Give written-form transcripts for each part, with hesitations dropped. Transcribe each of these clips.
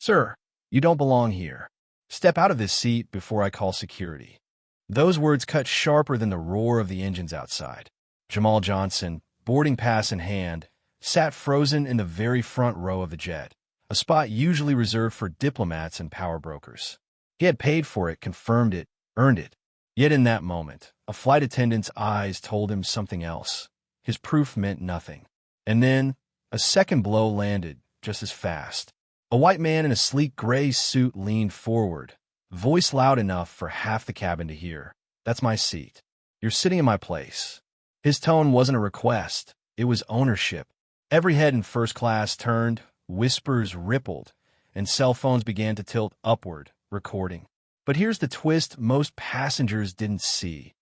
"Sir, you don't belong here. Step out of this seat before I call security." Those words cut sharper than the roar of the engines outside. Jamal Johnson, boarding pass in hand, sat frozen in the very front row of the jet, a spot usually reserved for diplomats and power brokers. He had paid for it, confirmed it, earned it. Yet in that moment, a flight attendant's eyes told him something else. His proof meant nothing. And then, a second blow landed, just as fast. A white man in a sleek gray suit leaned forward, voice loud enough for half the cabin to hear. "That's my seat. You're sitting in my place." His tone wasn't a request. It was ownership. Every head in first class turned, whispers rippled, and cell phones began to tilt upward, recording. But here's the twist most passengers didn't see.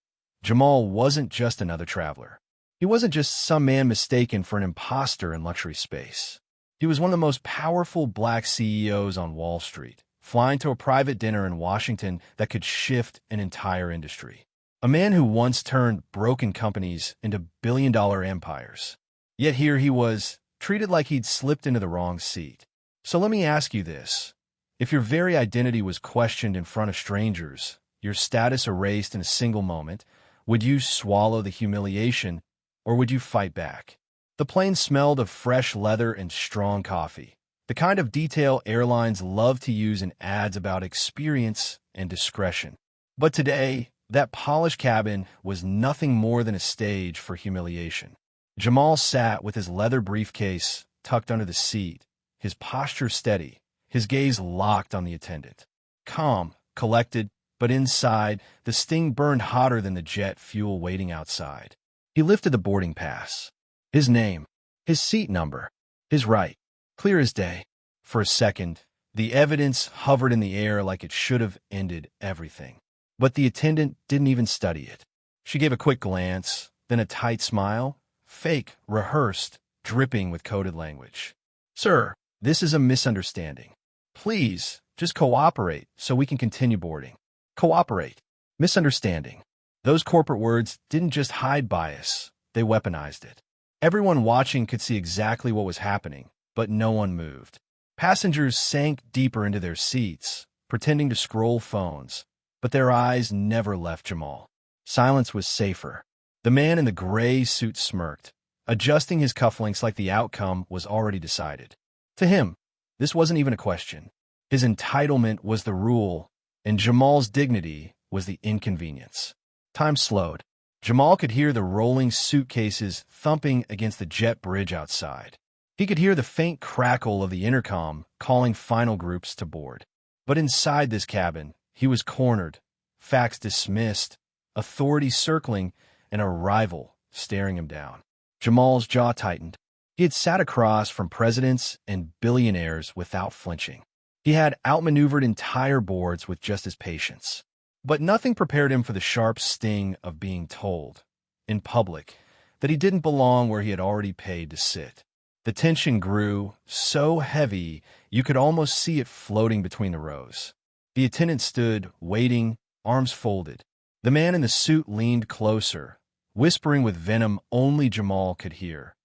Jamal wasn't just another traveler. He wasn't just some man mistaken for an imposter in luxury space. He was one of the most powerful black CEOs on Wall Street, flying to a private dinner in Washington that could shift an entire industry. A man who once turned broken companies into billion-dollar empires. Yet here he was, treated like he'd slipped into the wrong seat. So let me ask you this. If your very identity was questioned in front of strangers, your status erased in a single moment, would you swallow the humiliation, or would you fight back? The plane smelled of fresh leather and strong coffee, the kind of detail airlines love to use in ads about experience and discretion. But today, that polished cabin was nothing more than a stage for humiliation. Jamal sat with his leather briefcase tucked under the seat, his posture steady, his gaze locked on the attendant. Calm, collected, but inside, the sting burned hotter than the jet fuel waiting outside. He lifted the boarding pass. His name, his seat number, his right, clear as day. For a second, the evidence hovered in the air like it should have ended everything. But the attendant didn't even study it. She gave a quick glance, then a tight smile, fake, rehearsed, dripping with coded language. "Sir, this is a misunderstanding. Please, just cooperate so we can continue boarding." Cooperate. Misunderstanding. Those corporate words didn't just hide bias, they weaponized it. Everyone watching could see exactly what was happening, but no one moved. Passengers sank deeper into their seats, pretending to scroll phones, but their eyes never left Jamal. Silence was safer. The man in the gray suit smirked, adjusting his cufflinks like the outcome was already decided. To him, this wasn't even a question. His entitlement was the rule, and Jamal's dignity was the inconvenience. Time slowed. Jamal could hear the rolling suitcases thumping against the jet bridge outside. He could hear the faint crackle of the intercom calling final groups to board. But inside this cabin, he was cornered, facts dismissed, authority circling, and a rival staring him down. Jamal's jaw tightened. He had sat across from presidents and billionaires without flinching. He had outmaneuvered entire boards with just his patience. But nothing prepared him for the sharp sting of being told, in public, that he didn't belong where he had already paid to sit. The tension grew, so heavy you could almost see it floating between the rows. The attendant stood, waiting, arms folded. The man in the suit leaned closer, whispering with venom only Jamal could hear.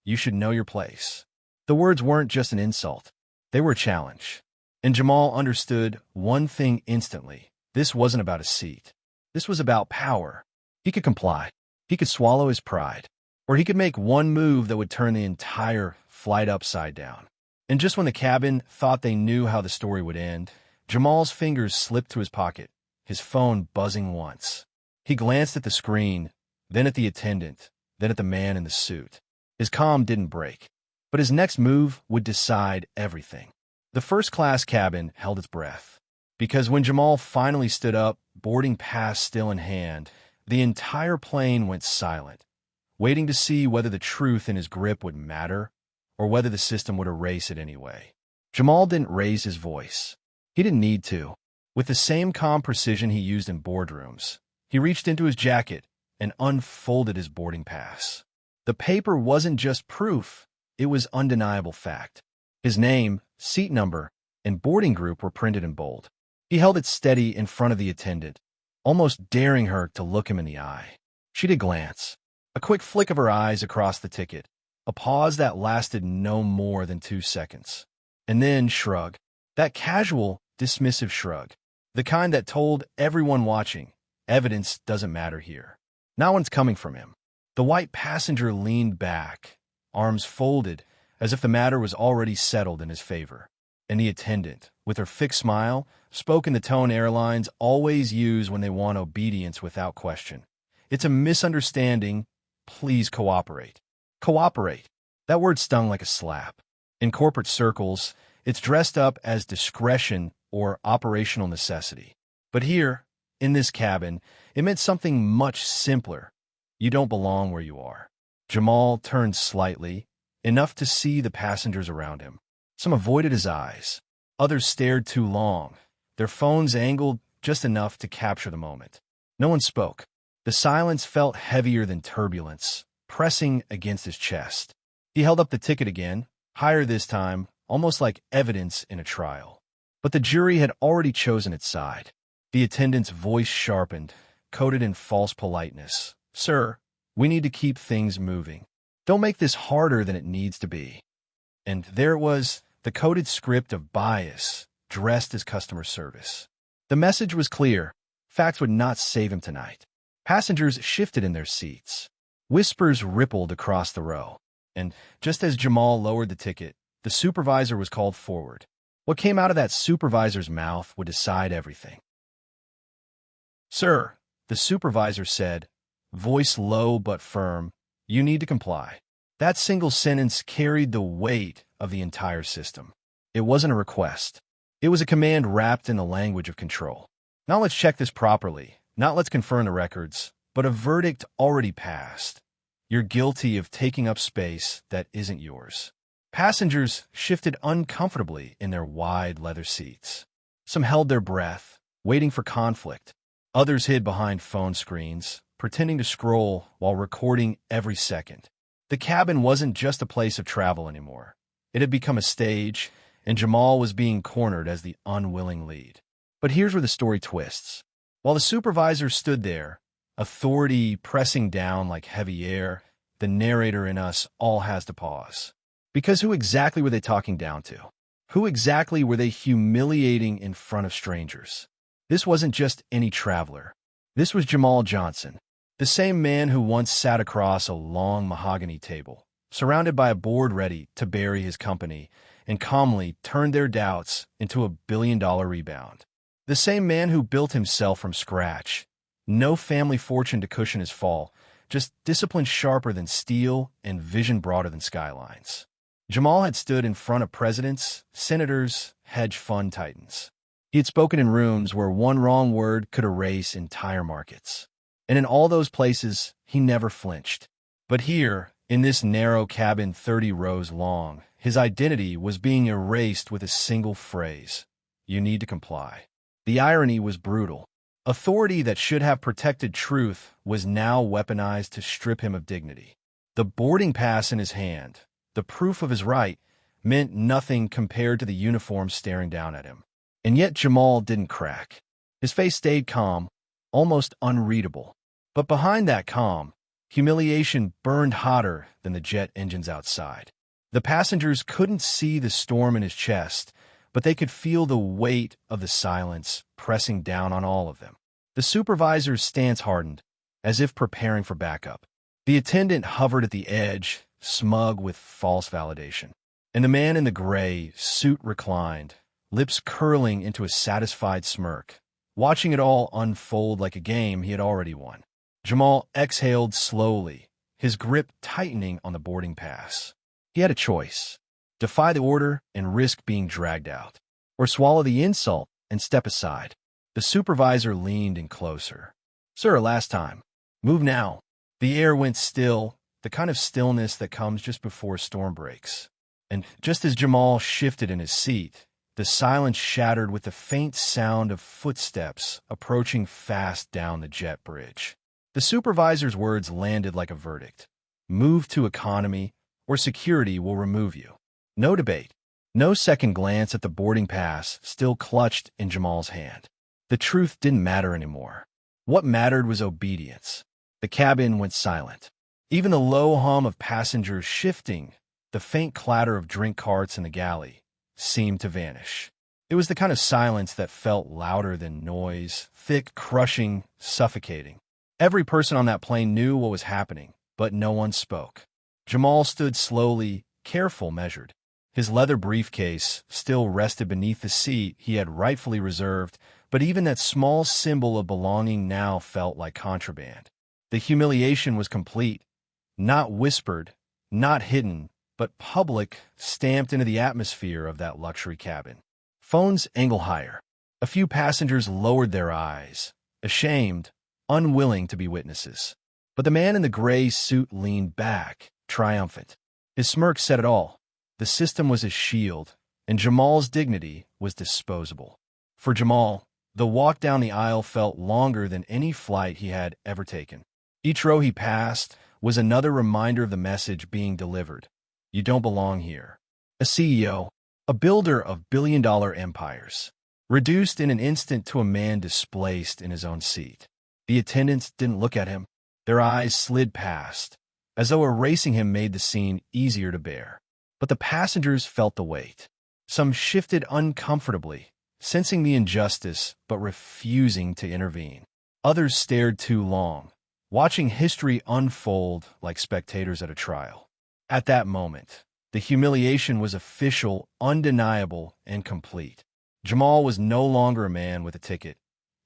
"You should know your place." The words weren't just an insult. They were a challenge. And Jamal understood one thing instantly. This wasn't about a seat. This was about power. He could comply. He could swallow his pride. Or he could make one move that would turn the entire flight upside down. And just when the cabin thought they knew how the story would end, Jamal's fingers slipped to his pocket, his phone buzzing once. He glanced at the screen, then at the attendant, then at the man in the suit. His calm didn't break. But his next move would decide everything. The first-class cabin held its breath. Because when Jamal finally stood up, boarding pass still in hand, the entire plane went silent, waiting to see whether the truth in his grip would matter or whether the system would erase it anyway. Jamal didn't raise his voice. He didn't need to. With the same calm precision he used in boardrooms, he reached into his jacket and unfolded his boarding pass. The paper wasn't just proof, it was undeniable fact. His name, seat number, and boarding group were printed in bold. He held it steady in front of the attendant, almost daring her to look him in the eye. She did glance. A quick flick of her eyes across the ticket. A pause that lasted no more than 2 seconds. And then shrug. That casual, dismissive shrug. The kind that told everyone watching, evidence doesn't matter here. No one's coming from him. The white passenger leaned back, arms folded, as if the matter was already settled in his favor. And the attendant, with her fixed smile, spoke in the tone airlines always use when they want obedience without question. It's a misunderstanding. Please cooperate. Cooperate. That word stung like a slap. In corporate circles, it's dressed up as discretion or operational necessity. But here, in this cabin, it meant something much simpler. You don't belong where you are. Jamal turned slightly, enough to see the passengers around him. Some avoided his eyes. Others stared too long, their phones angled just enough to capture the moment. No one spoke. The silence felt heavier than turbulence, pressing against his chest. He held up the ticket again, higher this time, almost like evidence in a trial. But the jury had already chosen its side. The attendant's voice sharpened, coated in false politeness. "Sir, we need to keep things moving. Don't make this harder than it needs to be." And there it was, the coded script of bias, dressed as customer service. The message was clear. Facts would not save him tonight. Passengers shifted in their seats. Whispers rippled across the row. And just as Jamal lowered the ticket, the supervisor was called forward. What came out of that supervisor's mouth would decide everything. "Sir," the supervisor said, voice low but firm, "you need to comply." That single sentence carried the weight of the entire system. It wasn't a request. It was a command wrapped in the language of control. Not "let's check this properly," not "let's confirm the records," but a verdict already passed. You're guilty of taking up space that isn't yours. Passengers shifted uncomfortably in their wide leather seats. Some held their breath, waiting for conflict. Others hid behind phone screens, pretending to scroll while recording every second. The cabin wasn't just a place of travel anymore. It had become a stage, and Jamal was being cornered as the unwilling lead. But here's where the story twists. While the supervisor stood there, authority pressing down like heavy air, the narrator in us all has to pause. Because who exactly were they talking down to? Who exactly were they humiliating in front of strangers? This wasn't just any traveler. This was Jamal Johnson, the same man who once sat across a long mahogany table, surrounded by a board ready to bury his company, and calmly turned their doubts into $1 billion rebound. The same man who built himself from scratch. No family fortune to cushion his fall, just discipline sharper than steel and vision broader than skylines. Jamal had stood in front of presidents, senators, hedge fund titans. He had spoken in rooms where one wrong word could erase entire markets. And in all those places, he never flinched. But here, in this narrow cabin 30 rows long, his identity was being erased with a single phrase: "You need to comply." The irony was brutal. Authority that should have protected truth was now weaponized to strip him of dignity. The boarding pass in his hand, the proof of his right, meant nothing compared to the uniform staring down at him. And yet Jamal didn't crack. His face stayed calm, almost unreadable. But behind that calm, humiliation burned hotter than the jet engines outside. The passengers couldn't see the storm in his chest, but they could feel the weight of the silence pressing down on all of them. The supervisor's stance hardened, as if preparing for backup. The attendant hovered at the edge, smug with false validation. And the man in the gray suit reclined, lips curling into a satisfied smirk, watching it all unfold like a game he had already won. Jamal exhaled slowly, his grip tightening on the boarding pass. He had a choice: defy the order and risk being dragged out, or swallow the insult and step aside. The supervisor leaned in closer. "Sir, last time. Move now." The air went still, the kind of stillness that comes just before a storm breaks. And just as Jamal shifted in his seat, the silence shattered with the faint sound of footsteps approaching fast down the jet bridge. The supervisor's words landed like a verdict: "Move to economy, or security will remove you." No debate. No second glance at the boarding pass still clutched in Jamal's hand. The truth didn't matter anymore. What mattered was obedience. The cabin went silent. Even the low hum of passengers shifting, the faint clatter of drink carts in the galley, seemed to vanish. It was the kind of silence that felt louder than noise, thick, crushing, suffocating. Every person on that plane knew what was happening, but no one spoke. Jamal stood slowly, careful, measured. His leather briefcase still rested beneath the seat he had rightfully reserved, but even that small symbol of belonging now felt like contraband. The humiliation was complete, not whispered, not hidden, but public, stamped into the atmosphere of that luxury cabin. Phones angle higher. A few passengers lowered their eyes, ashamed, unwilling to be witnesses. But the man in the gray suit leaned back, triumphant. His smirk said it all. The system was his shield, and Jamal's dignity was disposable. For Jamal, the walk down the aisle felt longer than any flight he had ever taken. Each row he passed was another reminder of the message being delivered. You don't belong here. A CEO, a builder of billion-dollar empires, reduced in an instant to a man displaced in his own seat. The attendants didn't look at him. Their eyes slid past, as though erasing him made the scene easier to bear. But the passengers felt the weight. Some shifted uncomfortably, sensing the injustice but refusing to intervene. Others stared too long, watching history unfold like spectators at a trial. At that moment, the humiliation was official, undeniable, and complete. Jamal was no longer a man with a ticket.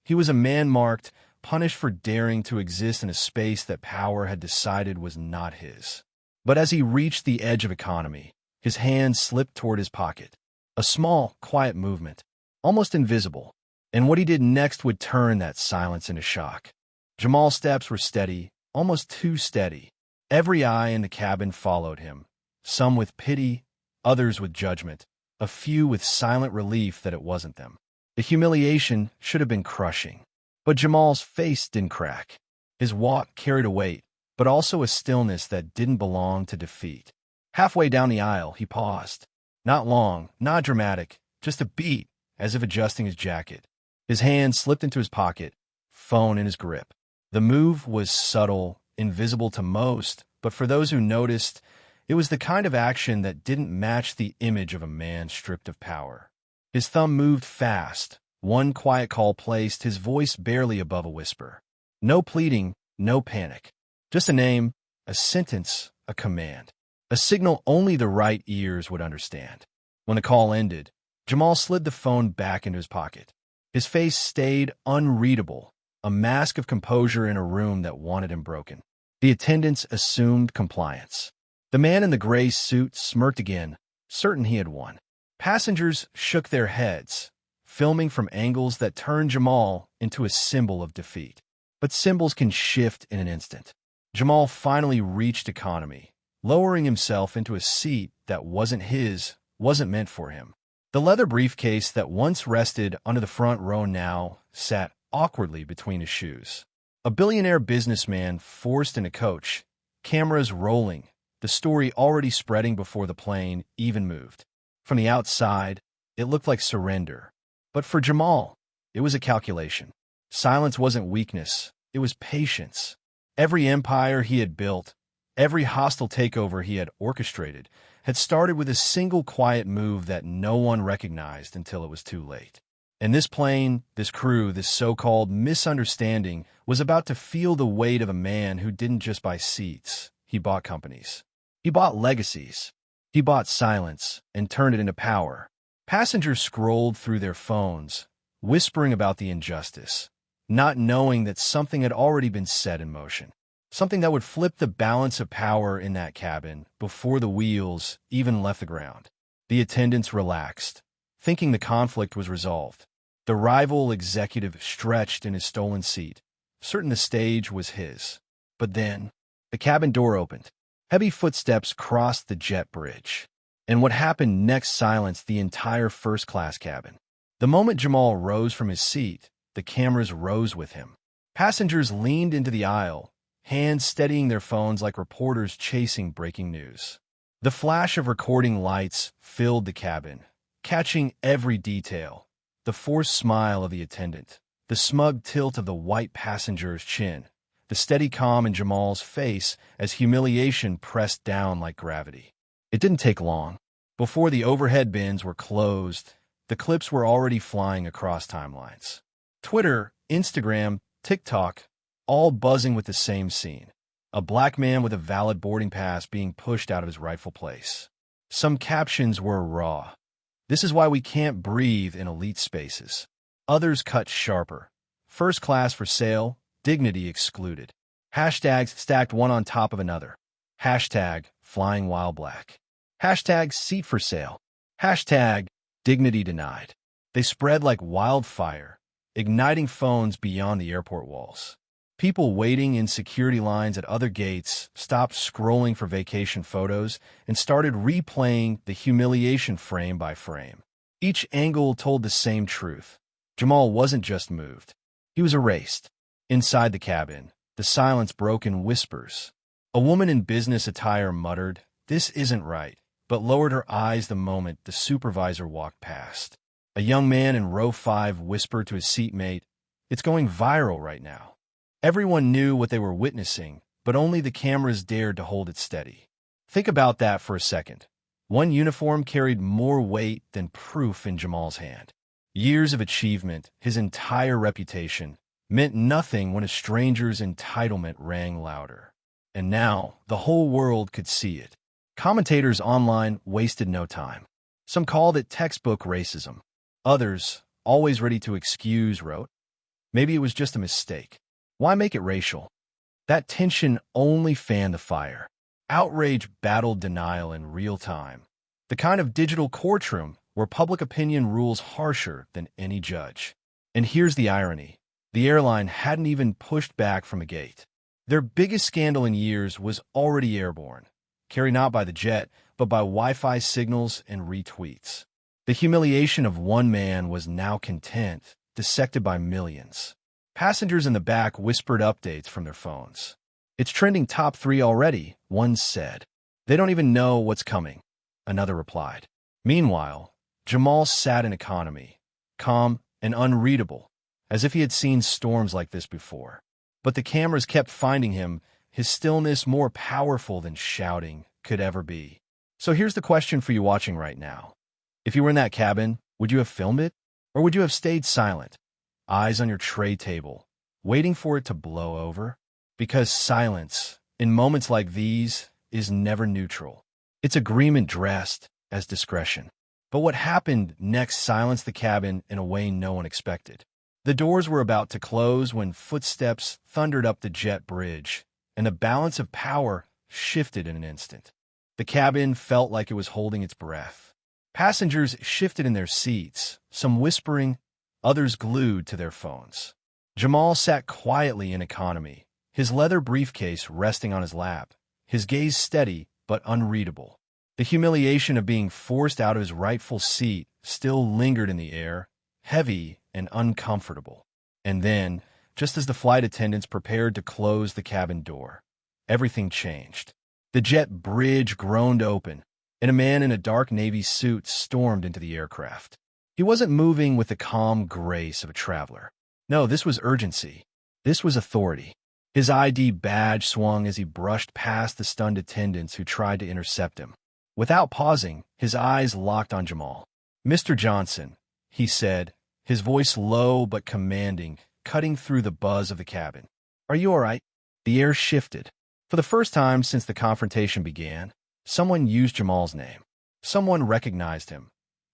He was a man marked, punished for daring to exist in a space that power had decided was not his. But as he reached the edge of economy, his hand slipped toward his pocket. A small, quiet movement, almost invisible, and what he did next would turn that silence into shock. Jamal's steps were steady, almost too steady. Every eye in the cabin followed him, some with pity, others with judgment, a few with silent relief that it wasn't them. The humiliation should have been crushing. But Jamal's face didn't crack. His walk carried a weight, but also a stillness that didn't belong to defeat. Halfway down the aisle, he paused. Not long, not dramatic, just a beat, as if adjusting his jacket. His hand slipped into his pocket, phone in his grip. The move was subtle, invisible to most, but for those who noticed, it was the kind of action that didn't match the image of a man stripped of power. His thumb moved fast. One quiet call placed, his voice barely above a whisper. No pleading, no panic. Just a name, a sentence, a command. A signal only the right ears would understand. When the call ended, Jamal slid the phone back into his pocket. His face stayed unreadable, a mask of composure in a room that wanted him broken. The attendants assumed compliance. The man in the gray suit smirked again, certain he had won. Passengers shook their heads, filming from angles that turned Jamal into a symbol of defeat. But symbols can shift in an instant. Jamal finally reached economy, lowering himself into a seat that wasn't his, wasn't meant for him. The leather briefcase that once rested under the front row now sat awkwardly between his shoes. A billionaire businessman forced in a coach, cameras rolling, the story already spreading before the plane even moved. From the outside, it looked like surrender. But for Jamal, it was a calculation. Silence wasn't weakness, it was patience. Every empire he had built, every hostile takeover he had orchestrated, had started with a single quiet move that no one recognized until it was too late. And this plane, this crew, this so-called misunderstanding was about to feel the weight of a man who didn't just buy seats, he bought companies. He bought legacies. He bought silence and turned it into power. Passengers scrolled through their phones, whispering about the injustice, not knowing that something had already been set in motion, something that would flip the balance of power in that cabin before the wheels even left the ground. The attendants relaxed, thinking the conflict was resolved. The rival executive stretched in his stolen seat, certain the stage was his. But then, the cabin door opened. Heavy footsteps crossed the jet bridge. And what happened next silenced the entire first-class cabin. The moment Jamal rose from his seat, the cameras rose with him. Passengers leaned into the aisle, hands steadying their phones like reporters chasing breaking news. The flash of recording lights filled the cabin, catching every detail. The forced smile of the attendant, the smug tilt of the white passenger's chin, the steady calm in Jamal's face as humiliation pressed down like gravity. It didn't take long. Before the overhead bins were closed, The clips were already flying across timelines. Twitter, Instagram, TikTok, all buzzing with the same scene. A black man with a valid boarding pass being pushed out of his rightful place. Some captions were raw. "This is why we can't breathe in elite spaces." Others cut sharper. "First class for sale, dignity excluded." Hashtags stacked one on top of another. Hashtag flying while black. Hashtag seat for sale. Hashtag dignity denied. They spread like wildfire, igniting phones beyond the airport walls. People waiting in security lines at other gates stopped scrolling for vacation photos and started replaying the humiliation frame by frame. Each angle told the same truth. Jamal wasn't just moved. He was erased. Inside the cabin, the silence broke in whispers. A woman in business attire muttered, "This isn't right," but lowered her eyes the moment the supervisor walked past. A young man in row 5 whispered to his seatmate, "It's going viral right now." Everyone knew what they were witnessing, but only the cameras dared to hold it steady. Think about that for a second. One uniform carried more weight than proof in Jamal's hand. Years of achievement, his entire reputation, meant nothing when a stranger's entitlement rang louder. And now, the whole world could see it. Commentators online wasted no time. Some called it textbook racism. Others, always ready to excuse, wrote, "Maybe it was just a mistake. Why make it racial?" That tension only fanned the fire. Outrage battled denial in real time. The kind of digital courtroom where public opinion rules harsher than any judge. And here's the irony. The airline hadn't even pushed back from a gate. Their biggest scandal in years was already airborne, carried not by the jet, but by Wi-Fi signals and retweets. The humiliation of one man was now content, dissected by millions. Passengers in the back whispered updates from their phones. "It's trending top 3 already," one said. "They don't even know what's coming," another replied. Meanwhile, Jamal sat in economy, calm and unreadable, as if he had seen storms like this before. But the cameras kept finding him, his stillness more powerful than shouting could ever be. So here's the question for you watching right now. If you were in that cabin, would you have filmed it? Or would you have stayed silent, eyes on your tray table, waiting for it to blow over? Because silence, in moments like these, is never neutral. It's agreement dressed as discretion. But what happened next silenced the cabin in a way no one expected. The doors were about to close when footsteps thundered up the jet bridge, and the balance of power shifted in an instant. The cabin felt like it was holding its breath. Passengers shifted in their seats, some whispering, others glued to their phones. Jamal sat quietly in economy, his leather briefcase resting on his lap, his gaze steady but unreadable. The humiliation of being forced out of his rightful seat still lingered in the air, heavy and uncomfortable. And then, just as the flight attendants prepared to close the cabin door, everything changed. The jet bridge groaned open, and a man in a dark navy suit stormed into the aircraft. He wasn't moving with the calm grace of a traveler. No, this was urgency. This was authority. His ID badge swung as he brushed past the stunned attendants who tried to intercept him. Without pausing, his eyes locked on Jamal. "Mr. Johnson," he said, his voice low but commanding, cutting through the buzz of the cabin. "Are you all right?" The air shifted. For the first time since the confrontation began, someone used Jamal's name. Someone recognized him,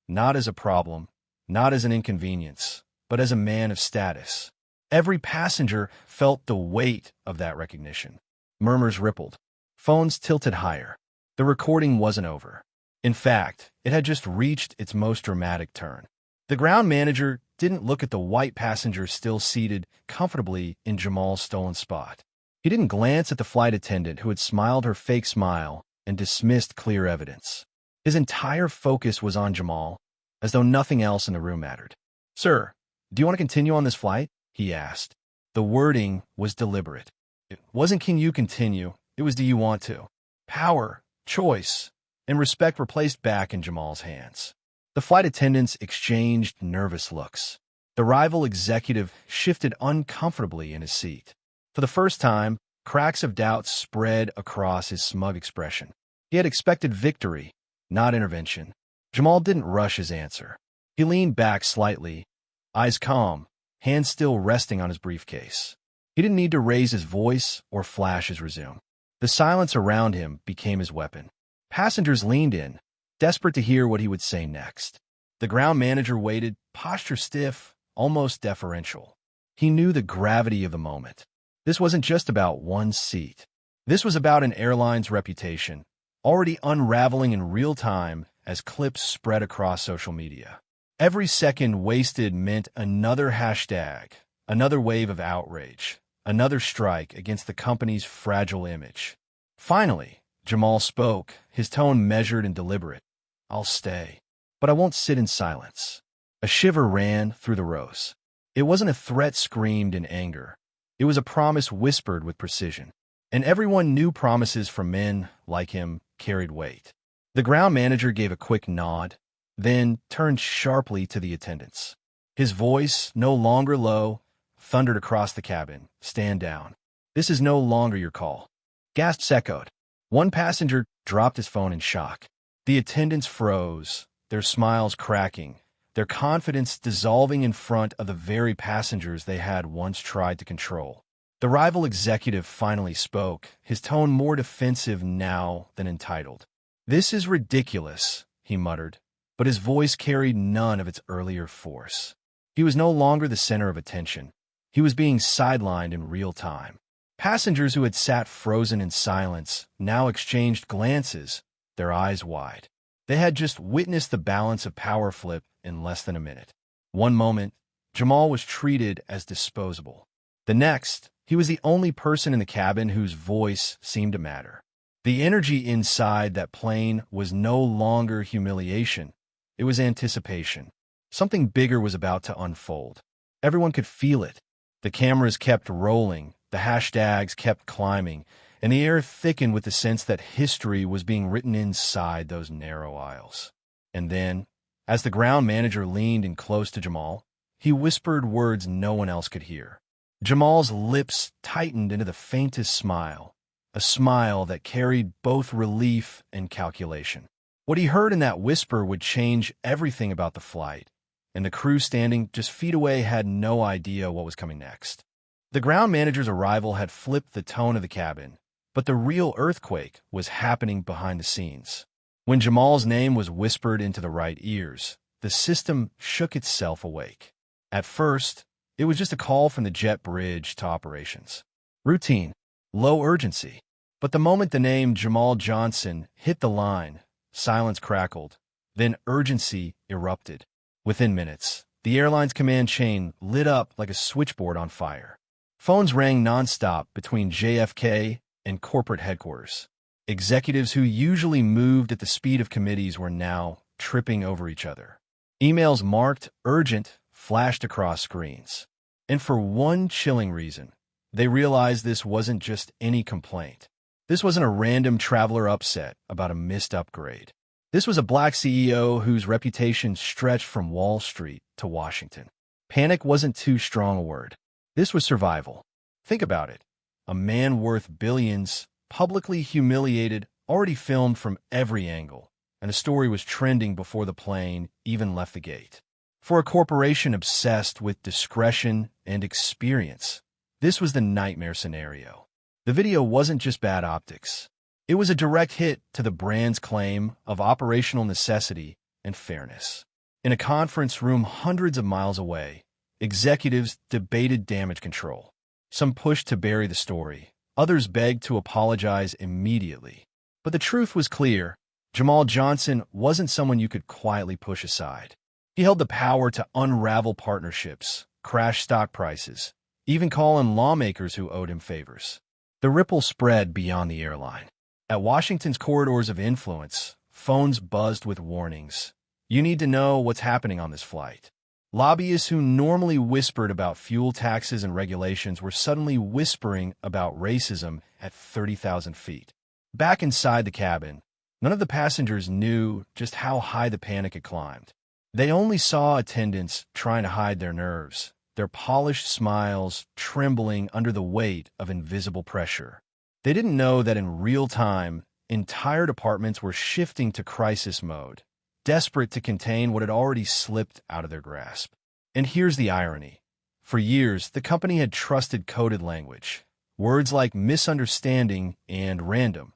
not as a problem, not as an inconvenience, but as a man of status. Every passenger felt the weight of that recognition. Murmurs rippled. Phones tilted higher. The recording wasn't over. In fact, it had just reached its most dramatic turn. The ground manager didn't look at the white passenger still seated comfortably in Jamal's stolen spot. He didn't glance at the flight attendant who had smiled her fake smile and dismissed clear evidence. His entire focus was on Jamal, as though nothing else in the room mattered. "Sir, do you want to continue on this flight?" he asked. The wording was deliberate. It wasn't "can you continue," it was "do you want to?" Power, choice, and respect were placed back in Jamal's hands. The flight attendants exchanged nervous looks. The rival executive shifted uncomfortably in his seat. For the first time, cracks of doubt spread across his smug expression. He had expected victory, not intervention. Jamal didn't rush his answer. He He leaned back slightly, eyes calm, hands still resting on his briefcase. He didn't need to raise his voice or flash his resume. The silence around him became his weapon. Passengers leaned in, desperate to hear what he would say next. The ground manager waited, posture stiff, almost deferential. He knew the gravity of the moment. This wasn't just about one seat. This was about an airline's reputation, already unraveling in real time as clips spread across social media. Every second wasted meant another hashtag, another wave of outrage, another strike against the company's fragile image. Finally, Jamal spoke, his tone measured and deliberate. "I'll stay, but I won't sit in silence." A shiver ran through the rows. It wasn't a threat screamed in anger. It was a promise whispered with precision. And everyone knew promises from men like him carried weight. The ground manager gave a quick nod, then turned sharply to the attendants. His voice, no longer low, thundered across the cabin. "Stand down. This is no longer your call." Gasps echoed. One passenger dropped his phone in shock. The attendants froze, their smiles cracking, their confidence dissolving in front of the very passengers they had once tried to control. The rival executive finally spoke, his tone more defensive now than entitled. "This is ridiculous," he muttered, but his voice carried none of its earlier force. He was no longer the center of attention. He was being sidelined in real time. Passengers who had sat frozen in silence now exchanged glances, their eyes wide. They had just witnessed the balance of power flip in less than a minute. One moment, Jamal was treated as disposable. The next, he was the only person in the cabin whose voice seemed to matter. The energy inside that plane was no longer humiliation. It was anticipation. Something bigger was about to unfold. Everyone could feel it. The cameras kept rolling, the hashtags kept climbing, and the air thickened with the sense that history was being written inside those narrow aisles. And then, as the ground manager leaned in close to Jamal, he whispered words no one else could hear. Jamal's lips tightened into the faintest smile, a smile that carried both relief and calculation. What he heard in that whisper would change everything about the flight, and the crew standing just feet away had no idea what was coming next. The ground manager's arrival had flipped the tone of the cabin, but the real earthquake was happening behind the scenes. When Jamal's name was whispered into the right ears, the system shook itself awake. At first, it was just a call from the jet bridge to operations. Routine, low urgency. But the moment the name Jamal Johnson hit the line, silence crackled, then urgency erupted. Within minutes, the airline's command chain lit up like a switchboard on fire. Phones rang nonstop between JFK and corporate headquarters. Executives who usually moved at the speed of committees were now tripping over each other. Emails marked urgent flashed across screens. And for one chilling reason, they realized this wasn't just any complaint. This wasn't a random traveler upset about a missed upgrade. This was a black CEO whose reputation stretched from Wall Street to Washington. Panic wasn't too strong a word. This was survival. Think about it. A man worth billions, publicly humiliated, already filmed from every angle, and the story was trending before the plane even left the gate. For a corporation obsessed with discretion and experience, this was the nightmare scenario. The video wasn't just bad optics. It was a direct hit to the brand's claim of operational necessity and fairness. In a conference room hundreds of miles away, executives debated damage control. Some pushed to bury the story. Others begged to apologize immediately. But the truth was clear. Jamal Johnson wasn't someone you could quietly push aside. He held the power to unravel partnerships, crash stock prices, even call in lawmakers who owed him favors. The ripple spread beyond the airline. At Washington's corridors of influence, phones buzzed with warnings. You need to know what's happening on this flight. Lobbyists who normally whispered about fuel taxes and regulations were suddenly whispering about racism at 30,000 feet. Back inside the cabin, none of the passengers knew just how high the panic had climbed. They only saw attendants trying to hide their nerves, their polished smiles trembling under the weight of invisible pressure. They didn't know that in real time, entire departments were shifting to crisis mode, desperate to contain what had already slipped out of their grasp. And here's the irony. For years, the company had trusted coded language, words like misunderstanding and random,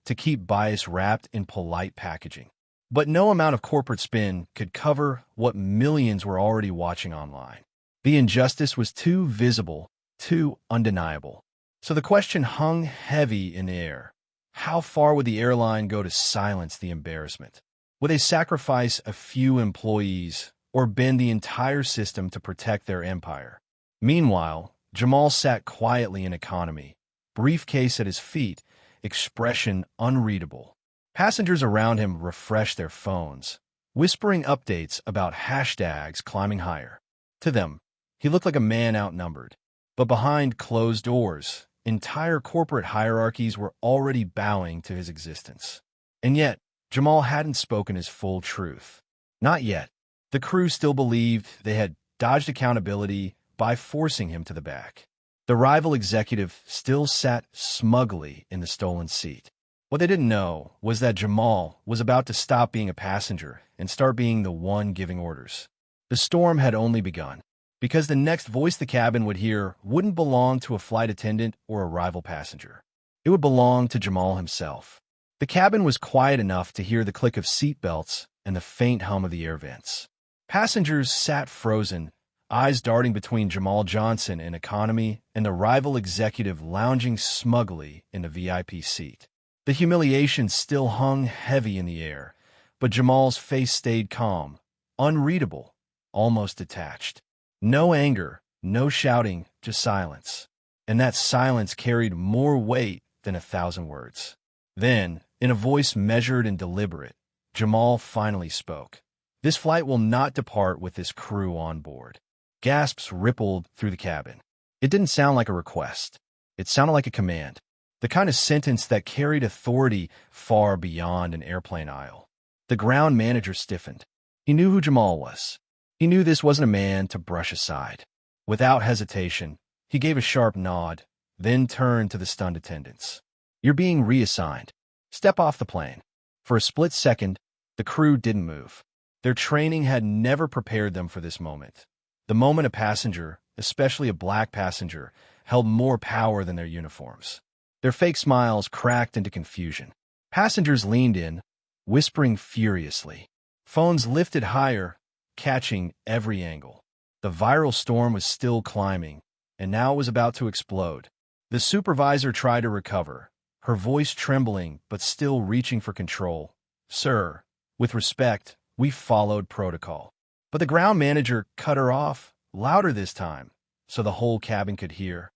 to keep bias wrapped in polite packaging. But no amount of corporate spin could cover what millions were already watching online. The injustice was too visible, too undeniable. So the question hung heavy in the air. How far would the airline go to silence the embarrassment? Would they sacrifice a few employees or bend the entire system to protect their empire? Meanwhile, Jamal sat quietly in economy, briefcase at his feet, expression unreadable. Passengers around him refreshed their phones, whispering updates about hashtags climbing higher. To them, he looked like a man outnumbered. But behind closed doors, entire corporate hierarchies were already bowing to his existence. And yet, Jamal hadn't spoken his full truth. Not yet. The crew still believed they had dodged accountability by forcing him to the back. The rival executive still sat smugly in the stolen seat. What they didn't know was that Jamal was about to stop being a passenger and start being the one giving orders. The storm had only begun, because the next voice the cabin would hear wouldn't belong to a flight attendant or a rival passenger. It would belong to Jamal himself. The cabin was quiet enough to hear the click of seatbelts and the faint hum of the air vents. Passengers sat frozen, eyes darting between Jamal Johnson in economy and the rival executive lounging smugly in the VIP seat. The humiliation still hung heavy in the air, but Jamal's face stayed calm, unreadable, almost detached. No anger, no shouting, just silence. And that silence carried more weight than 1,000 words. Then, in a voice measured and deliberate, Jamal finally spoke. "This flight will not depart with this crew on board." Gasps rippled through the cabin. It didn't sound like a request. It sounded like a command, the kind of sentence that carried authority far beyond an airplane aisle. The ground manager stiffened. He knew who Jamal was. He knew this wasn't a man to brush aside. Without hesitation, he gave a sharp nod, then turned to the stunned attendants. "You're being reassigned. Step off the plane." For a split second, the crew didn't move. Their training had never prepared them for this moment. The moment a passenger, especially a black passenger, held more power than their uniforms. Their fake smiles cracked into confusion. Passengers leaned in, whispering furiously. Phones lifted higher, catching every angle. The viral storm was still climbing, and now it was about to explode. The supervisor tried to recover, her voice trembling but still reaching for control. "Sir, with respect, we followed protocol." But the ground manager cut her off, louder this time, so the whole cabin could hear.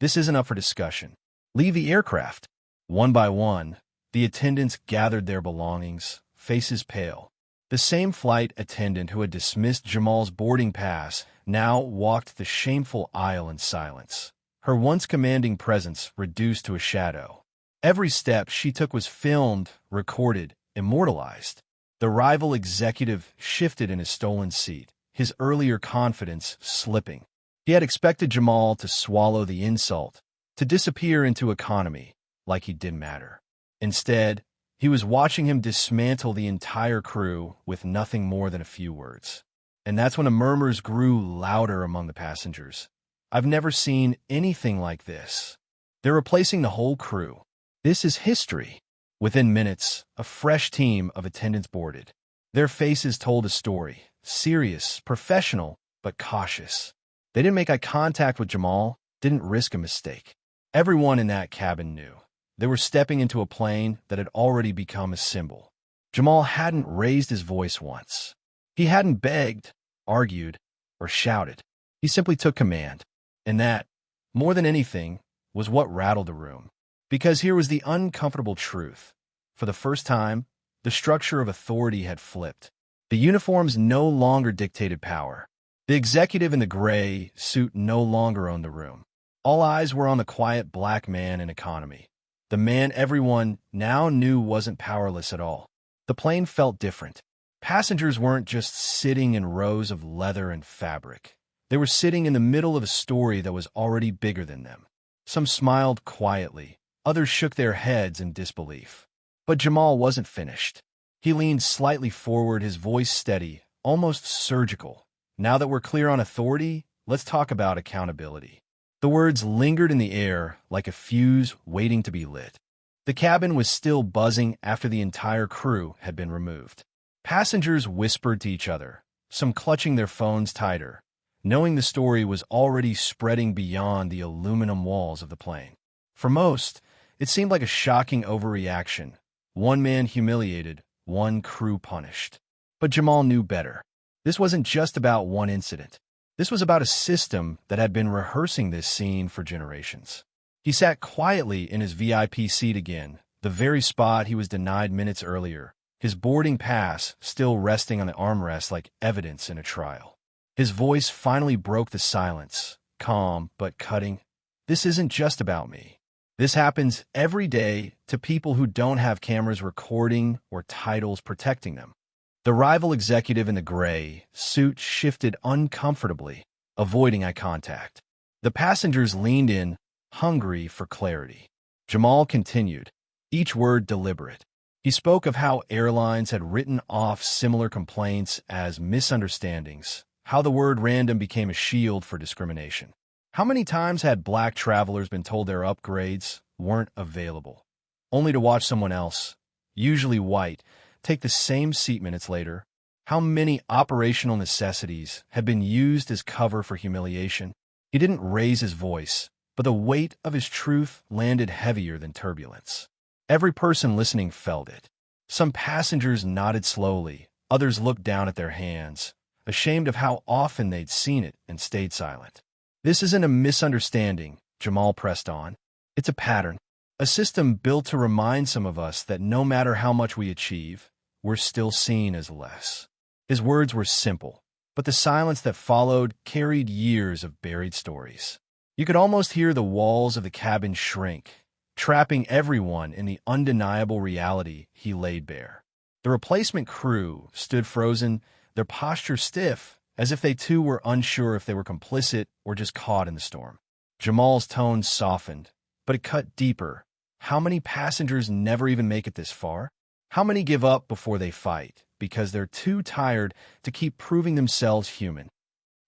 "This isn't up for discussion. Leave the aircraft." One by one, the attendants gathered their belongings, faces pale. The same flight attendant who had dismissed Jamal's boarding pass now walked the shameful aisle in silence, her once commanding presence reduced to a shadow. Every step she took was filmed, recorded, immortalized. The rival executive shifted in his stolen seat, his earlier confidence slipping. He had expected Jamal to swallow the insult, to disappear into economy, like he didn't matter. Instead, he was watching him dismantle the entire crew with nothing more than a few words. And that's when the murmurs grew louder among the passengers. "I've never seen anything like this. They're replacing the whole crew. This is history." Within minutes, a fresh team of attendants boarded. Their faces told a story, serious, professional, but cautious. They didn't make eye contact with Jamal, didn't risk a mistake. Everyone in that cabin knew. They were stepping into a plane that had already become a symbol. Jamal hadn't raised his voice once. He hadn't begged, argued, or shouted. He simply took command. And that, more than anything, was what rattled the room. Because here was the uncomfortable truth. For the first time, the structure of authority had flipped. The uniforms no longer dictated power. The executive in the gray suit no longer owned the room. All eyes were on the quiet black man in economy. The man everyone now knew wasn't powerless at all. The plane felt different. Passengers weren't just sitting in rows of leather and fabric. They were sitting in the middle of a story that was already bigger than them. Some smiled quietly. Others shook their heads in disbelief. But Jamal wasn't finished. He leaned slightly forward, his voice steady, almost surgical. Now that we're clear on authority, let's talk about accountability. The words lingered in the air like a fuse waiting to be lit. The cabin was still buzzing after the entire crew had been removed. Passengers whispered to each other, some clutching their phones tighter, knowing the story was already spreading beyond the aluminum walls of the plane. For most, it seemed like a shocking overreaction. One man humiliated, one crew punished. But Jamal knew better. This wasn't just about one incident. This was about a system that had been rehearsing this scene for generations. He sat quietly in his VIP seat again, the very spot he was denied minutes earlier, his boarding pass still resting on the armrest like evidence in a trial. His voice finally broke the silence, calm but cutting. This isn't just about me. This happens every day to people who don't have cameras recording or titles protecting them. The rival executive in the gray suit shifted uncomfortably, avoiding eye contact. The passengers leaned in, hungry for clarity. Jamal continued, each word deliberate. He spoke of how airlines had written off similar complaints as misunderstandings, how the word random became a shield for discrimination. How many times had black travelers been told their upgrades weren't available, only to watch someone else, usually white, take the same seat minutes later? How many operational necessities had been used as cover for humiliation? He didn't raise his voice, but the weight of his truth landed heavier than turbulence. Every person listening felt it. Some passengers nodded slowly, others looked down at their hands, ashamed of how often they'd seen it and stayed silent. This isn't a misunderstanding, Jamal pressed on. It's a pattern, a system built to remind some of us that no matter how much we achieve, we're still seen as less. His words were simple, but the silence that followed carried years of buried stories. You could almost hear the walls of the cabin shrink, trapping everyone in the undeniable reality he laid bare. The replacement crew stood frozen, their posture stiff, as if they too were unsure if they were complicit or just caught in the storm. Jamal's tone softened, but it cut deeper. How many passengers never even make it this far? How many give up before they fight because they're too tired to keep proving themselves human?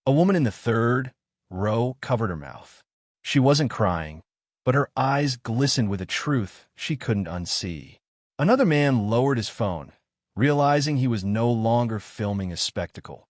A woman in the third row covered her mouth. She wasn't crying, but her eyes glistened with a truth she couldn't unsee. Another man lowered his phone, realizing he was no longer filming a spectacle.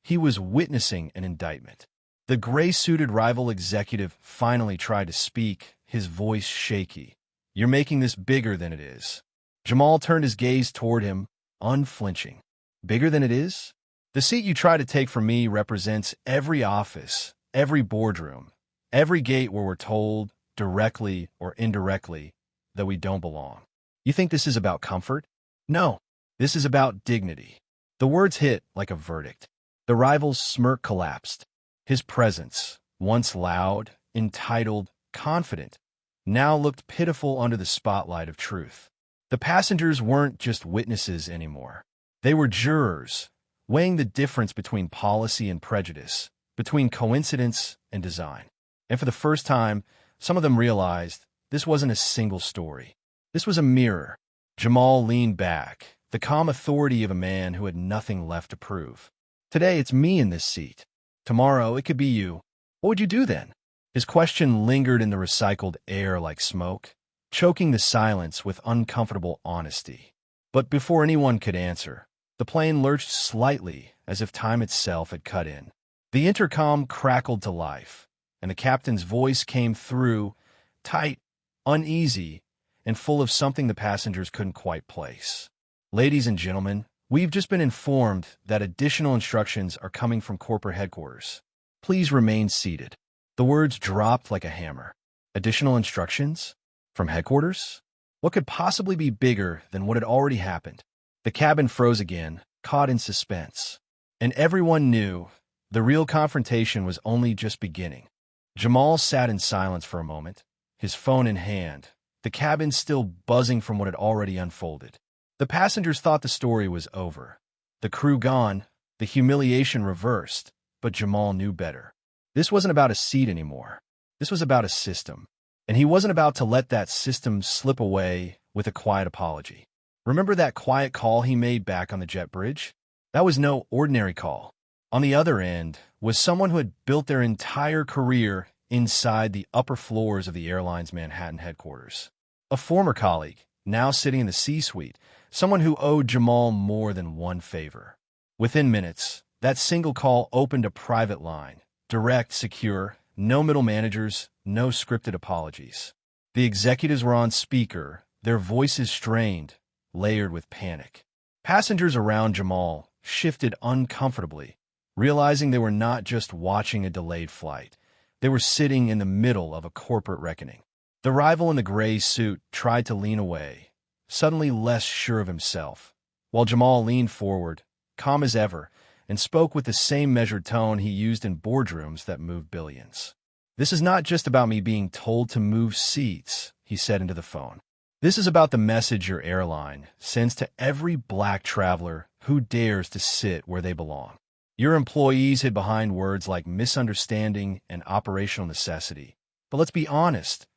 He was witnessing an indictment. The gray-suited rival executive finally tried to speak, his voice shaky. You're making this bigger than it is. Jamal turned his gaze toward him, unflinching. Bigger than it is? The seat you try to take from me represents every office, every boardroom, every gate where we're told, directly or indirectly, that we don't belong. You think this is about comfort? No, this is about dignity. The words hit like a verdict. The rival's smirk collapsed. His presence, once loud, entitled, confident, now looked pitiful under the spotlight of truth. The passengers weren't just witnesses anymore. They were jurors, weighing the difference between policy and prejudice, between coincidence and design. And for the first time, some of them realized this wasn't a single story. This was a mirror. Jamal leaned back, the calm authority of a man who had nothing left to prove. Today, it's me in this seat. Tomorrow, it could be you. What would you do then? His question lingered in the recycled air like smoke, choking the silence with uncomfortable honesty. But before anyone could answer, the plane lurched slightly as if time itself had cut in. The intercom crackled to life, and the captain's voice came through, tight, uneasy, and full of something the passengers couldn't quite place. Ladies and gentlemen, we've just been informed that additional instructions are coming from corporate headquarters. Please remain seated. The words dropped like a hammer. Additional instructions? From headquarters? What could possibly be bigger than what had already happened? The cabin froze again, caught in suspense. And everyone knew the real confrontation was only just beginning. Jamal sat in silence for a moment, his phone in hand, the cabin still buzzing from what had already unfolded. The passengers thought the story was over. The crew gone, the humiliation reversed, but Jamal knew better. This wasn't about a seat anymore. This was about a system. And he wasn't about to let that system slip away with a quiet apology. Remember that quiet call he made back on the jet bridge? That was no ordinary call. On the other end was someone who had built their entire career inside the upper floors of the airline's Manhattan headquarters. A former colleague, now sitting in the C-suite, someone who owed Jamal more than one favor. Within minutes, that single call opened a private line, direct, secure, no middle managers, no scripted apologies. The executives were on speaker, their voices strained, layered with panic. Passengers around Jamal shifted uncomfortably, realizing they were not just watching a delayed flight. They were sitting in the middle of a corporate reckoning. The rival in the gray suit tried to lean away, suddenly less sure of himself, while Jamal leaned forward, calm as ever, and spoke with the same measured tone he used in boardrooms that moved billions. "This is not just about me being told to move seats," he said into the phone. "This is about the message your airline sends to every black traveler who dares to sit where they belong." Your employees hid behind words like misunderstanding and operational necessity. But let's be honest,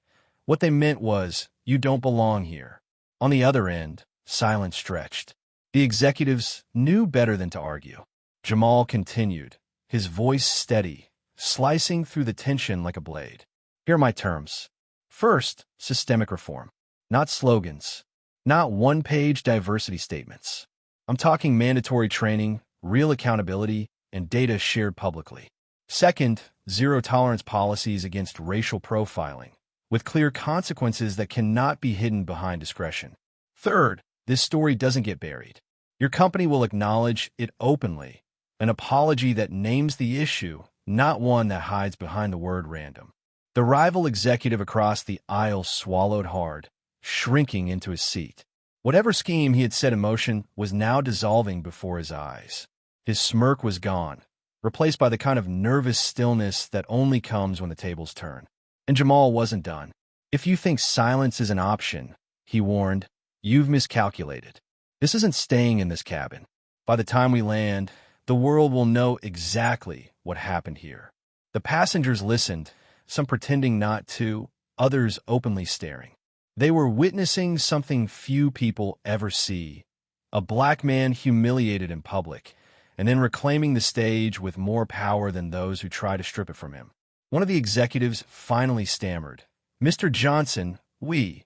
what they meant was, you don't belong here. On the other end, silence stretched. The executives knew better than to argue. Jamal continued, his voice steady, slicing through the tension like a blade. "Here are my terms. First, systemic reform. Not slogans. Not one-page diversity statements. I'm talking mandatory training, real accountability, and data shared publicly. Second, zero-tolerance policies against racial profiling, with clear consequences that cannot be hidden behind discretion. Third, this story doesn't get buried. Your company will acknowledge it openly, an apology that names the issue, not one that hides behind the word random." The rival executive across the aisle swallowed hard, shrinking into his seat. Whatever scheme he had set in motion was now dissolving before his eyes. His smirk was gone, replaced by the kind of nervous stillness that only comes when the tables turn. And Jamal wasn't done. "If you think silence is an option," he warned, "you've miscalculated. This isn't staying in this cabin. By the time we land, the world will know exactly what happened here." The passengers listened, some pretending not to, others openly staring. They were witnessing something few people ever see: a black man humiliated in public, and then reclaiming the stage with more power than those who try to strip it from him. One of the executives finally stammered, "Mr. Johnson, we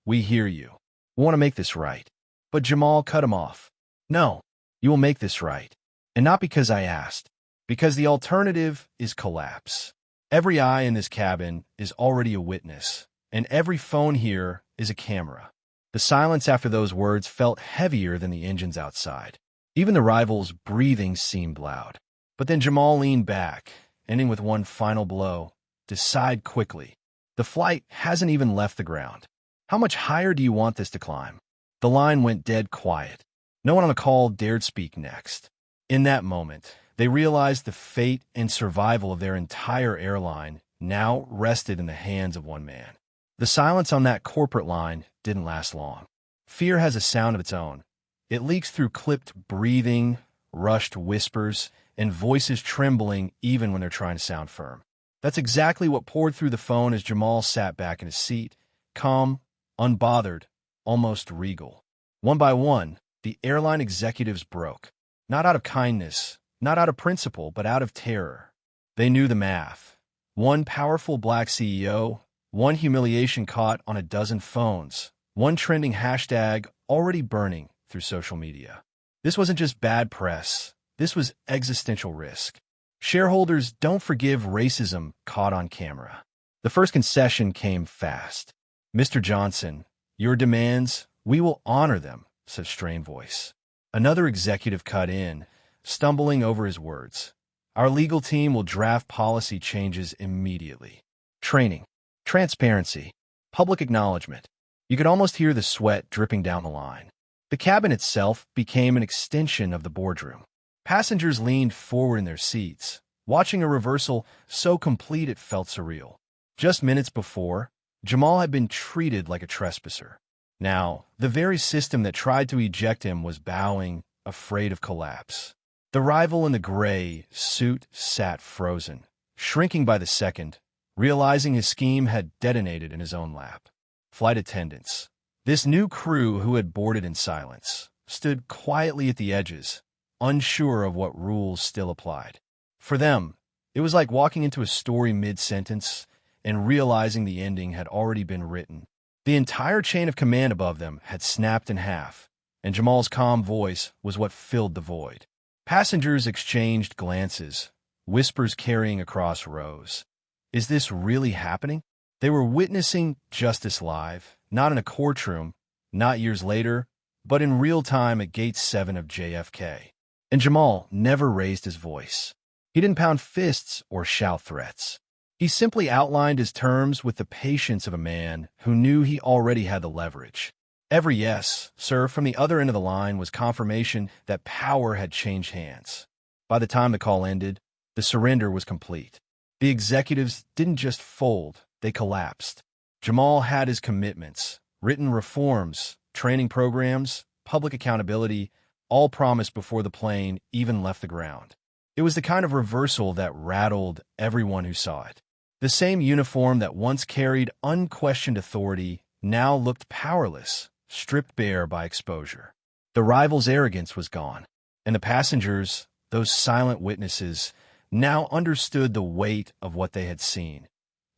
hear you. We want to make this right." But Jamal cut him off. "No, you will make this right. And not because I asked, because the alternative is collapse. Every eye in this cabin is already a witness, and every phone here is a camera." The silence after those words felt heavier than the engines outside. Even the rival's breathing seemed loud. But then Jamal leaned back, ending with one final blow. "Decide quickly. The flight hasn't even left the ground. How much higher do you want this to climb?" The line went dead quiet. No one on the call dared speak next. In that moment, they realized the fate and survival of their entire airline now rested in the hands of one man. The silence on that corporate line didn't last long. Fear has a sound of its own. It leaks through clipped breathing, rushed whispers, and voices trembling even when they're trying to sound firm. That's exactly what poured through the phone as Jamal sat back in his seat, calm, unbothered, almost regal. One by one, the airline executives broke. Not out of kindness, not out of principle, but out of terror. They knew the math. One powerful black CEO, one humiliation caught on a dozen phones, one trending hashtag already burning through social media. This wasn't just bad press. This was existential risk. Shareholders don't forgive racism caught on camera. The first concession came fast. "Mr. Johnson, your demands, we will honor them," said a strained voice. Another executive cut in, stumbling over his words. "Our legal team will draft policy changes immediately. Training, transparency, public acknowledgement." You could almost hear the sweat dripping down the line. The cabin itself became an extension of the boardroom. Passengers leaned forward in their seats, watching a reversal so complete it felt surreal. Just minutes before, Jamal had been treated like a trespasser. Now, the very system that tried to eject him was bowing, afraid of collapse. The rival in the gray suit sat frozen, shrinking by the second, realizing his scheme had detonated in his own lap. Flight attendants, This new crew, who had boarded in silence, stood quietly at the edges, unsure of what rules still applied. For them, it was like walking into a story mid-sentence and realizing the ending had already been written. The entire chain of command above them had snapped in half, and Jamal's calm voice was what filled the void. Passengers exchanged glances, whispers carrying across rows. Is this really happening? They were witnessing justice live, not in a courtroom, not years later, but in real time at Gate 7 of JFK. And Jamal never raised his voice. He didn't pound fists or shout threats. He simply outlined his terms with the patience of a man who knew he already had the leverage. Every yes, sir, from the other end of the line was confirmation that power had changed hands. By the time the call ended, the surrender was complete. The executives didn't just fold, they collapsed. Jamal had his commitments, written reforms, training programs, public accountability, all promised before the plane even left the ground. It was the kind of reversal that rattled everyone who saw it. The same uniform that once carried unquestioned authority now looked powerless, stripped bare by exposure. The rival's arrogance was gone, and the passengers, those silent witnesses, now understood the weight of what they had seen.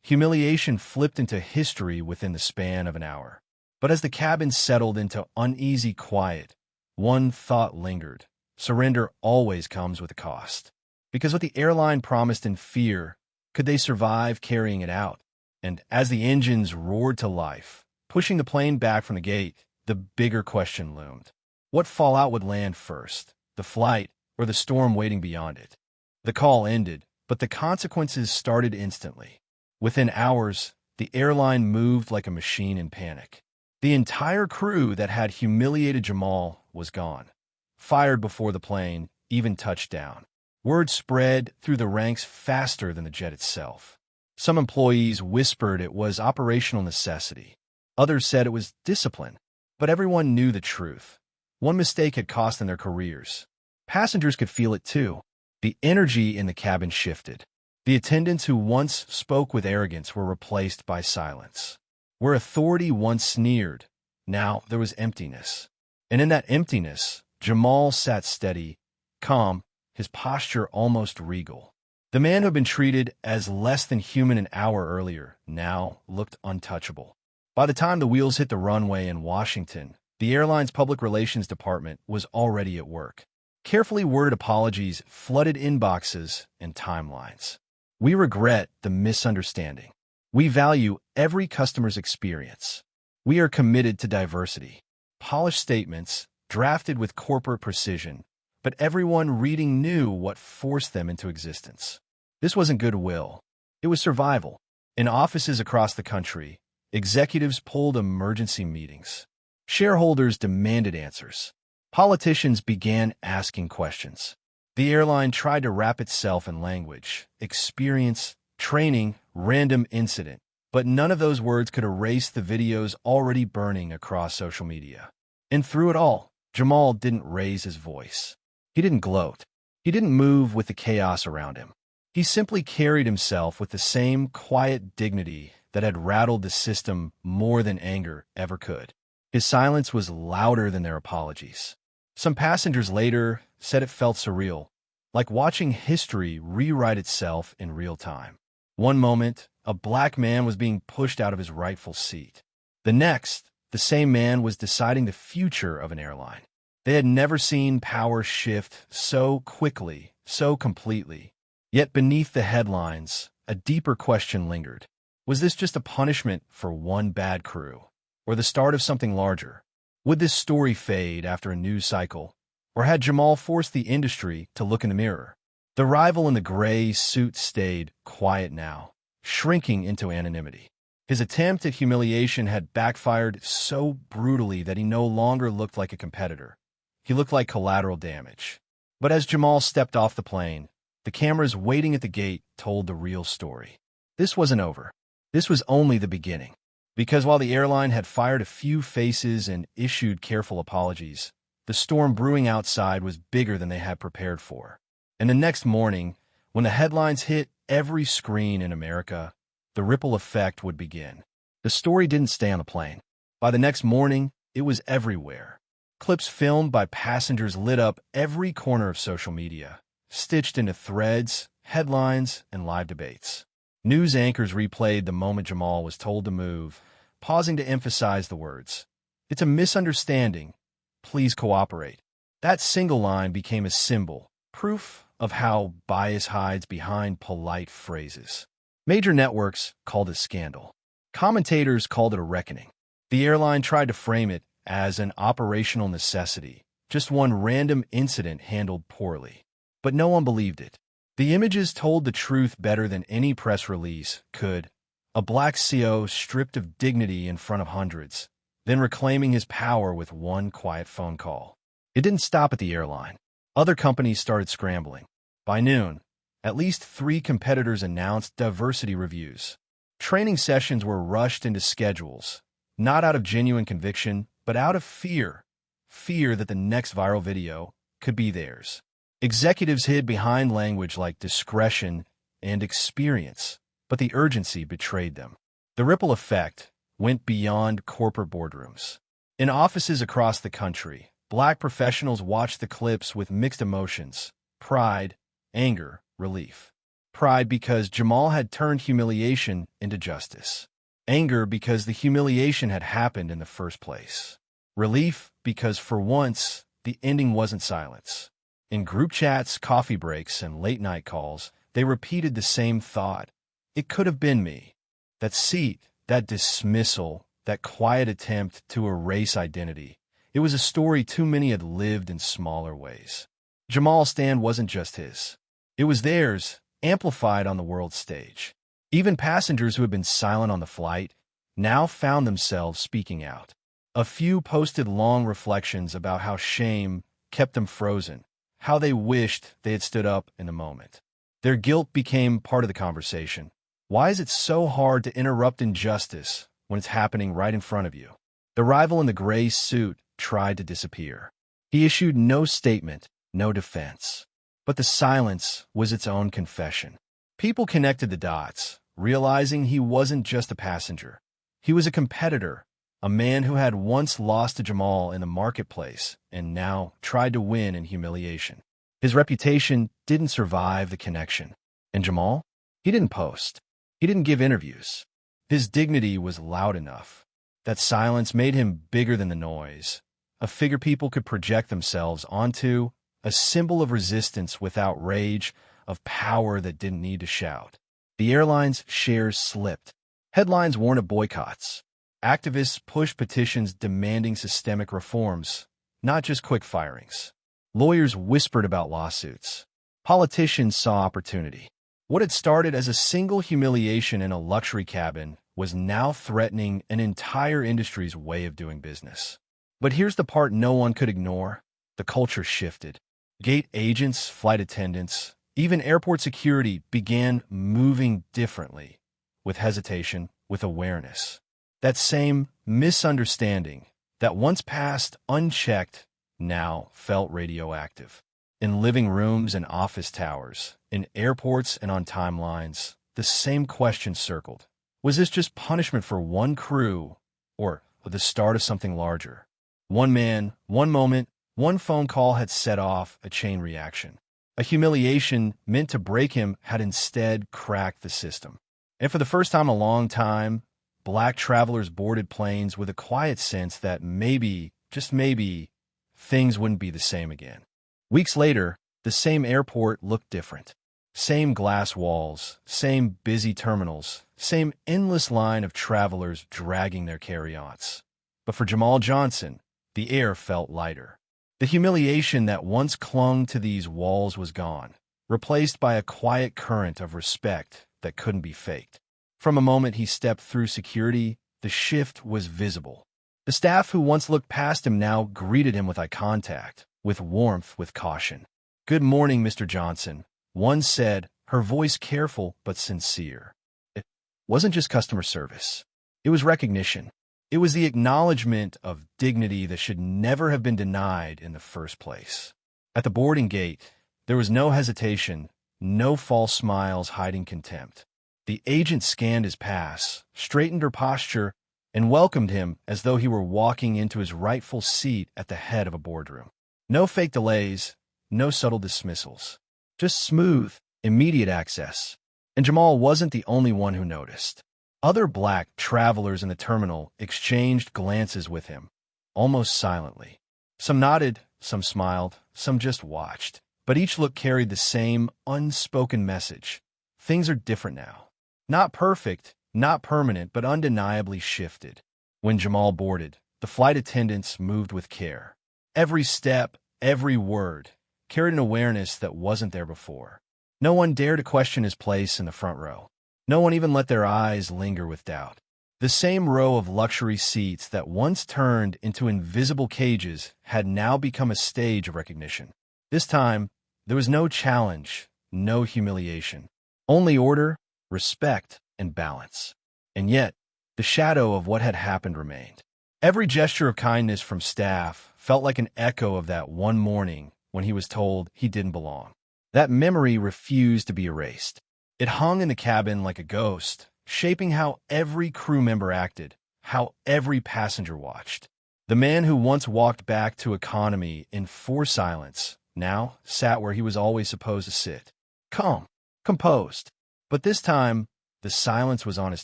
Humiliation flipped into history within the span of an hour. But as the cabin settled into uneasy quiet, one thought lingered. Surrender always comes with a cost. Because what the airline promised in fear, could they survive carrying it out? And as the engines roared to life, pushing the plane back from the gate, the bigger question loomed. What fallout would land first, the flight or the storm waiting beyond it? The call ended, but the consequences started instantly. Within hours, the airline moved like a machine in panic. The entire crew that had humiliated Jamal was gone, fired before the plane even touched down. Word spread through the ranks faster than the jet itself. Some employees whispered it was operational necessity. Others said it was discipline. But everyone knew the truth. One mistake had cost them their careers. Passengers could feel it too. The energy in the cabin shifted. The attendants who once spoke with arrogance were replaced by silence. Where authority once sneered, now there was emptiness. And in that emptiness, Jamal sat steady, calm, his posture almost regal. The man who had been treated as less than human an hour earlier now looked untouchable. By the time the wheels hit the runway in Washington, the airline's public relations department was already at work. Carefully worded apologies flooded inboxes and timelines. We regret the misunderstanding. We value every customer's experience. We are committed to diversity. Polished statements, drafted with corporate precision, but everyone reading knew what forced them into existence. This wasn't goodwill. It was survival. In offices across the country, executives pulled emergency meetings. Shareholders demanded answers. Politicians began asking questions. The airline tried to wrap itself in language, experience, training, random incident, but none of those words could erase the videos already burning across social media. And through it all, Jamal didn't raise his voice. He didn't gloat. He didn't move with the chaos around him. He simply carried himself with the same quiet dignity that had rattled the system more than anger ever could. His silence was louder than their apologies. Some passengers later said it felt surreal, like watching history rewrite itself in real time. One moment, a black man was being pushed out of his rightful seat. The next, the same man was deciding the future of an airline. They had never seen power shift so quickly, so completely. Yet beneath the headlines, a deeper question lingered. Was this just a punishment for one bad crew, or the start of something larger? Would this story fade after a news cycle, or had Jamal forced the industry to look in the mirror? The rival in the gray suit stayed quiet now, shrinking into anonymity. His attempt at humiliation had backfired so brutally that he no longer looked like a competitor. He looked like collateral damage. But as Jamal stepped off the plane, the cameras waiting at the gate told the real story. This wasn't over. This was only the beginning. Because while the airline had fired a few faces and issued careful apologies, the storm brewing outside was bigger than they had prepared for. And the next morning, when the headlines hit every screen in America, the ripple effect would begin. The story didn't stay on the plane. By the next morning, it was everywhere. Clips filmed by passengers lit up every corner of social media, stitched into threads, headlines, and live debates. News anchors replayed the moment Jamal was told to move, pausing to emphasize the words, "It's a misunderstanding. Please cooperate." That single line became a symbol, proof of how bias hides behind polite phrases. Major networks called it scandal. Commentators called it a reckoning. The airline tried to frame it as an operational necessity, just one random incident handled poorly. But no one believed it. The images told the truth better than any press release could. A black CO stripped of dignity in front of hundreds, then reclaiming his power with one quiet phone call. It didn't stop at the airline. Other companies started scrambling. By noon, at least 3 competitors announced diversity reviews. Training sessions were rushed into schedules, not out of genuine conviction, but out of fear. Fear that the next viral video could be theirs. Executives hid behind language like discretion and experience, but the urgency betrayed them. The ripple effect went beyond corporate boardrooms. In offices across the country, Black professionals watched the clips with mixed emotions: pride, anger, relief. Pride because Jamal had turned humiliation into justice. Anger because the humiliation had happened in the first place. Relief because for once, the ending wasn't silence. In group chats, coffee breaks, and late-night calls, they repeated the same thought. It could have been me. That seat, that dismissal, that quiet attempt to erase identity. It was a story too many had lived in smaller ways. Jamal's stand wasn't just his. It was theirs, amplified on the world stage. Even passengers who had been silent on the flight now found themselves speaking out. A few posted long reflections about how shame kept them frozen, how they wished they had stood up in the moment. Their guilt became part of the conversation. Why is it so hard to interrupt injustice when it's happening right in front of you? The rival in the gray suit tried to disappear. He issued no statement, no defense. But the silence was its own confession. People connected the dots, realizing he wasn't just a passenger. He was a competitor, a man who had once lost to Jamal in the marketplace and now tried to win in humiliation. His reputation didn't survive the connection. And Jamal? He didn't post. He didn't give interviews. His dignity was loud enough. That silence made him bigger than the noise, a figure people could project themselves onto, a symbol of resistance without rage, of power that didn't need to shout. The airline's shares slipped. Headlines warned of boycotts. Activists pushed petitions demanding systemic reforms, not just quick firings. Lawyers whispered about lawsuits. Politicians saw opportunity. What had started as a single humiliation in a luxury cabin was now threatening an entire industry's way of doing business. But here's the part no one could ignore. The culture shifted. Gate agents, flight attendants, even airport security began moving differently, with hesitation, with awareness. That same misunderstanding that once passed unchecked now felt radioactive. In living rooms and office towers, in airports and on timelines, the same question circled. Was this just punishment for one crew, or the start of something larger? One man, one moment, one phone call had set off a chain reaction. A humiliation meant to break him had instead cracked the system. And for the first time in a long time, Black travelers boarded planes with a quiet sense that maybe, just maybe, things wouldn't be the same again. Weeks later, the same airport looked different. Same glass walls, same busy terminals, same endless line of travelers dragging their carry-ons. But for Jamal Johnson, the air felt lighter. The humiliation that once clung to these walls was gone, replaced by a quiet current of respect that couldn't be faked. From a moment he stepped through security, the shift was visible. The staff who once looked past him now greeted him with eye contact, with warmth, with caution. "Good morning, Mr. Johnson," one said, her voice careful but sincere. It wasn't just customer service. It was recognition. It was the acknowledgement of dignity that should never have been denied in the first place. At the boarding gate, there was no hesitation, no false smiles hiding contempt. The agent scanned his pass, straightened her posture, and welcomed him as though he were walking into his rightful seat at the head of a boardroom. No fake delays, no subtle dismissals. Just smooth, immediate access. And Jamal wasn't the only one who noticed. Other black travelers in the terminal exchanged glances with him, almost silently. Some nodded, some smiled, some just watched. But each look carried the same unspoken message. Things are different now. Not perfect, not permanent, but undeniably shifted. When Jamal boarded, the flight attendants moved with care. Every step, every word, carried an awareness that wasn't there before. No one dared to question his place in the front row. No one even let their eyes linger with doubt. The same row of luxury seats that once turned into invisible cages had now become a stage of recognition. This time, there was no challenge, no humiliation. Only order, respect, and balance. And yet, the shadow of what had happened remained. Every gesture of kindness from staff felt like an echo of that one morning when he was told he didn't belong. That memory refused to be erased. It hung in the cabin like a ghost, shaping how every crew member acted, how every passenger watched. The man who once walked back to economy in forced silence now sat where he was always supposed to sit, calm, composed. But this time, the silence was on his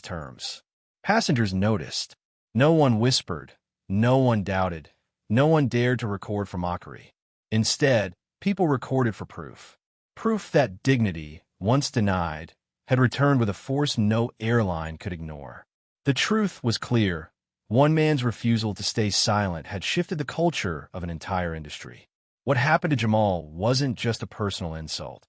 terms. Passengers noticed. No one whispered, no one doubted, no one dared to record for mockery. Instead, people recorded for proof. Proof that dignity, once denied, had returned with a force no airline could ignore. The truth was clear. One man's refusal to stay silent had shifted the culture of an entire industry. What happened to Jamal wasn't just a personal insult.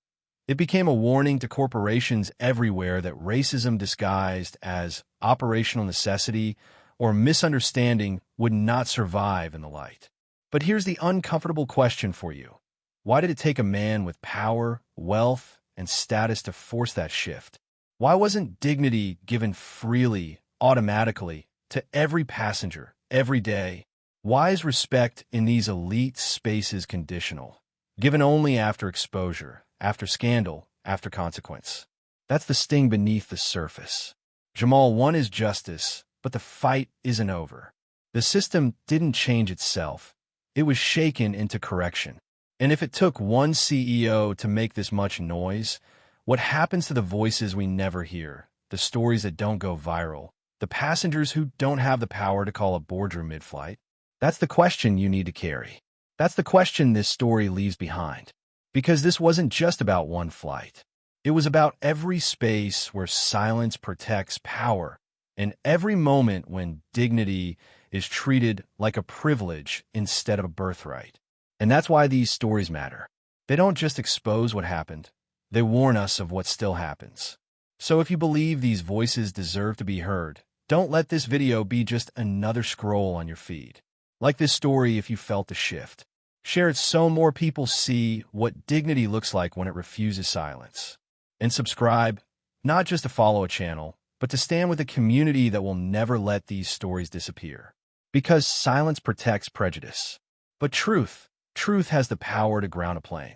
It became a warning to corporations everywhere that racism disguised as operational necessity or misunderstanding would not survive in the light. But here's the uncomfortable question for you. Why did it take a man with power, wealth, and status to force that shift? Why wasn't dignity given freely, automatically, to every passenger, every day? Why is respect in these elite spaces conditional, given only after exposure, after scandal, after consequence? That's the sting beneath the surface. Jamal won his justice, but the fight isn't over. The system didn't change itself. It was shaken into correction. And if it took one CEO to make this much noise, what happens to the voices we never hear, the stories that don't go viral, the passengers who don't have the power to call a boardroom mid-flight? That's the question you need to carry. That's the question this story leaves behind. Because this wasn't just about one flight. It was about every space where silence protects power, and every moment when dignity is treated like a privilege instead of a birthright. And that's why these stories matter. They don't just expose what happened, they warn us of what still happens. So if you believe these voices deserve to be heard, don't let this video be just another scroll on your feed. Like this story if you felt the shift. Share it so more people see what dignity looks like when it refuses silence. And subscribe, not just to follow a channel, but to stand with a community that will never let these stories disappear. Because silence protects prejudice. But truth has the power to ground a plane.